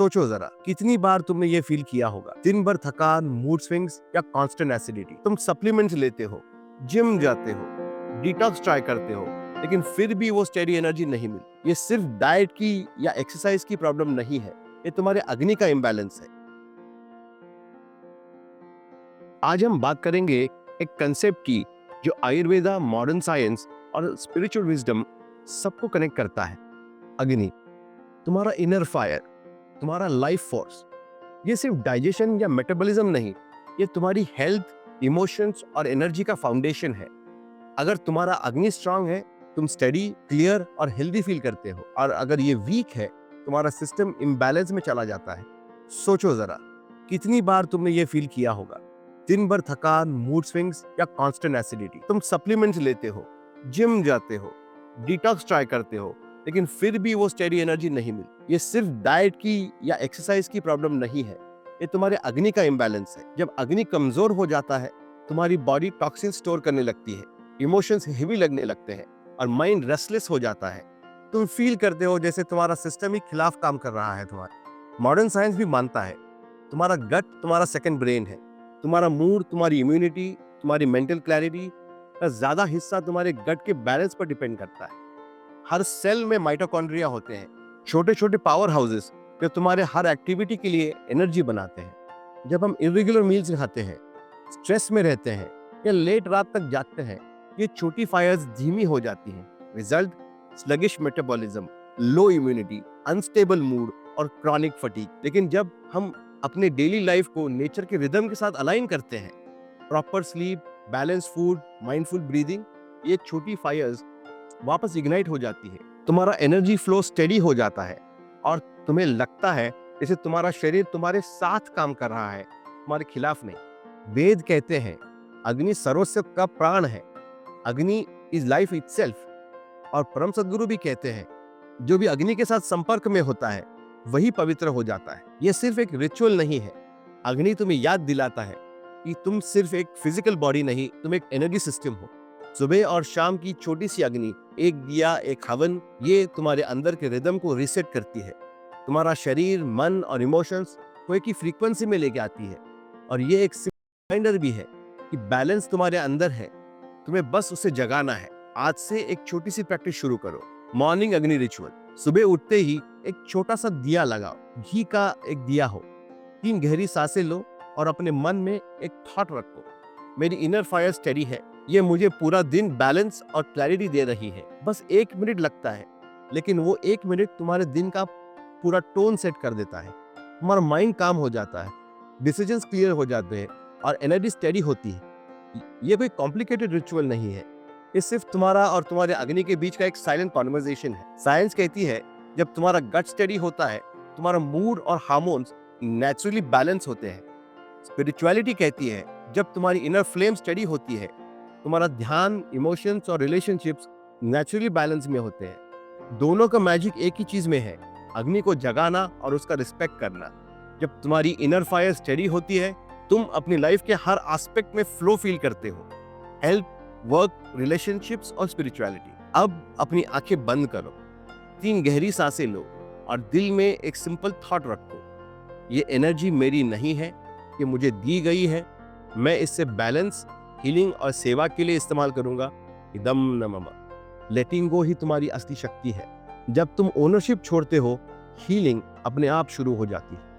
सोचो जरा, कितनी बार तुमने ये फील किया होगा, दिन भर थकान, मूड स्विंग्स या कांस्टेंट एसिडिटी। तुम सप्लीमेंट्स लेते हो, जिम जाते हो, डिटॉक्स ट्राई करते हो, लेकिन फिर भी वो स्टेडी एनर्जी नहीं मिली। ये सिर्फ डाइट की या एक्सरसाइज की प्रॉब्लम नहीं है, ये तुम्हारे अग्नि का इम्बैलेंस है। आज हम बात करेंगे एक कंसेप्ट की जो आयुर्वेदा, मॉडर्न साइंस और स्पिरिचुअल विजडम सबको कनेक्ट करता है। अग्नि, तुम्हारा इनर फायर, तुम्हारा लाइफ फोर्स। ये सिर्फ डाइजेशन या मेटाबॉलिज्म नहीं, ये तुम्हारी हेल्थ, इमोशंस और एनर्जी का फाउंडेशन है। अगर तुम्हारा अग्नि स्ट्रांग है, तुम स्टेडी, क्लियर और हेल्दी फील करते हो, और अगर ये वीक है, तुम्हारा सिस्टम इम्बैलेंस में चला जाता है। सोचो जरा, कितनी बार तुमने ये फील किया होगा, दिन भर थकान, मूड स्विंग्स या कांस्टेंट एसिडिटी। तुम सप्लीमेंट्स लेते हो, जिम जाते हो, डिटॉक्स ट्राई करते हो, लेकिन फिर भी वो स्टेडी एनर्जी नहीं मिली। ये सिर्फ डाइट की या एक्सरसाइज की प्रॉब्लम नहीं है, ये तुम्हारे अग्नि का इम्बैलेंस है। जब अग्नि कमजोर हो जाता है, तुम्हारी बॉडी टॉक्सिन स्टोर करने लगती है, इमोशंस हेवी लगने लगते हैं और माइंड रेस्टलेस हो जाता है। तुम फील करते हो जैसे तुम्हारा सिस्टम ही खिलाफ काम कर रहा है तुम्हारे। मॉडर्न साइंस भी मानता है, तुम्हारा गट तुम्हारा सेकंड ब्रेन है। तुम्हारा मूड, तुम्हारी इम्यूनिटी, तुम्हारी मेंटल क्लैरिटी का ज्यादा हिस्सा तुम्हारे गट के बैलेंस पर डिपेंड करता है। हर सेल में माइटोकॉन्ड्रिया होते हैं, छोटे छोटे पावर हाउसेस जो तुम्हारे हर एक्टिविटी के लिए एनर्जी बनाते हैं। जब हम इरेगुलर मील्स खाते हैं, स्ट्रेस में रहते हैं या लेट रात तक जागते हैं, ये छोटी फायर्स धीमी हो जाती हैं। रिजल्ट, स्लगिश मेटाबॉलिज्म, लो इम्यूनिटी, अनस्टेबल मूड और क्रॉनिक फटीग। लेकिन जब हम अपने डेली लाइफ को नेचर के रिदम के साथ अलाइन करते हैं, proper sleep, balance food, mindful breathing, ये छोटी फायर्स वापस इग्नाइट हो जाती है। तुम्हारा एनर्जी फ्लो स्टेडी हो जाता है और तुम्हें लगता है जैसे तुम्हारा शरीर तुम्हारे साथ काम कर रहा है, तुम्हारे खिलाफ नहीं। वेद कहते हैं अग्नि सर्वस्व का प्राण है, अग्नि इज लाइफ इटसेल्फ। और परम सद्गुरु भी कहते हैं जो भी अग्नि के साथ संपर्क में होता है वही पवित्र हो जाता है। यह सिर्फ एक रिचुअल नहीं है, अग्नि तुम्हें याद दिलाता है कि तुम सिर्फ एक फिजिकल बॉडी नहीं, तुम एक एनर्जी सिस्टम हो। सुबह और शाम की छोटी सी अग्नि, एक दिया, एक हवन, ये तुम्हारे अंदर के रिदम को रीसेट करती है। तुम्हारा शरीर, मन और इमोशंस को एक ही फ्रीक्वेंसी में लेके आती है। और ये एक रिमाइंडर भी है कि बैलेंस तुम्हारे अंदर है, तुम्हें बस उसे जगाना है। आज से एक छोटी सी प्रैक्टिस शुरू करो। मॉर्निंग अग्नि रिचुअल। सुबह उठते ही एक छोटा सा दिया लगाओ, घी का एक दिया हो। 3 गहरी सांसें लो और अपने मन में एक थॉट रखो, मेरी इनर फायर स्टेडी है, ये मुझे पूरा दिन बैलेंस और क्लैरिटी दे रही है। बस 1 मिनट लगता है, लेकिन वो 1 मिनट तुम्हारे दिन का पूरा टोन सेट कर देता है। तुम्हारा माइंड काम हो जाता है, डिसीजंस क्लियर हो जाते हैं और एनर्जी स्टेडी होती है। ये कोई कॉम्प्लिकेटेड रिचुअल नहीं है, ये सिर्फ तुम्हारा और तुम्हारे अग्नि के बीच का एक साइलेंट कॉन्वर्सेशन है। साइंस कहती है जब तुम्हारा गट स्टेडी होता है, तुम्हारा मूड और हार्मोन्स नेचुरली बैलेंस होते हैं। स्पिरिचुअलिटी कहती है जब तुम्हारी इनर फ्लेम स्टडी होती है, तुम्हारा ध्यान, इमोशंस और रिलेशनशिप्स नेचुरली बैलेंस में होते हैं। दोनों का मैजिक एक ही चीज में है, अग्नि को जगाना और उसका रिस्पेक्ट करना। जब तुम्हारी इनर फायर स्टडी होती है, तुम अपनी लाइफ के हर एस्पेक्ट में फ्लो फील करते हो, हेल्थ, वर्क, रिलेशनशिप्स और स्पिरिचुअलिटी। अब अपनी आंखें बंद करो, 3 गहरी सांसें लो और दिल में एक सिंपल थॉट रखो, ये एनर्जी मेरी नहीं है, ये मुझे दी गई है, मैं इससे बैलेंस, हीलिंग और सेवा के लिए इस्तेमाल करूंगा। इदम नमः। लेटिंग गो ही तुम्हारी असली शक्ति है। जब तुम ओनरशिप छोड़ते हो, हीलिंग अपने आप शुरू हो जाती है।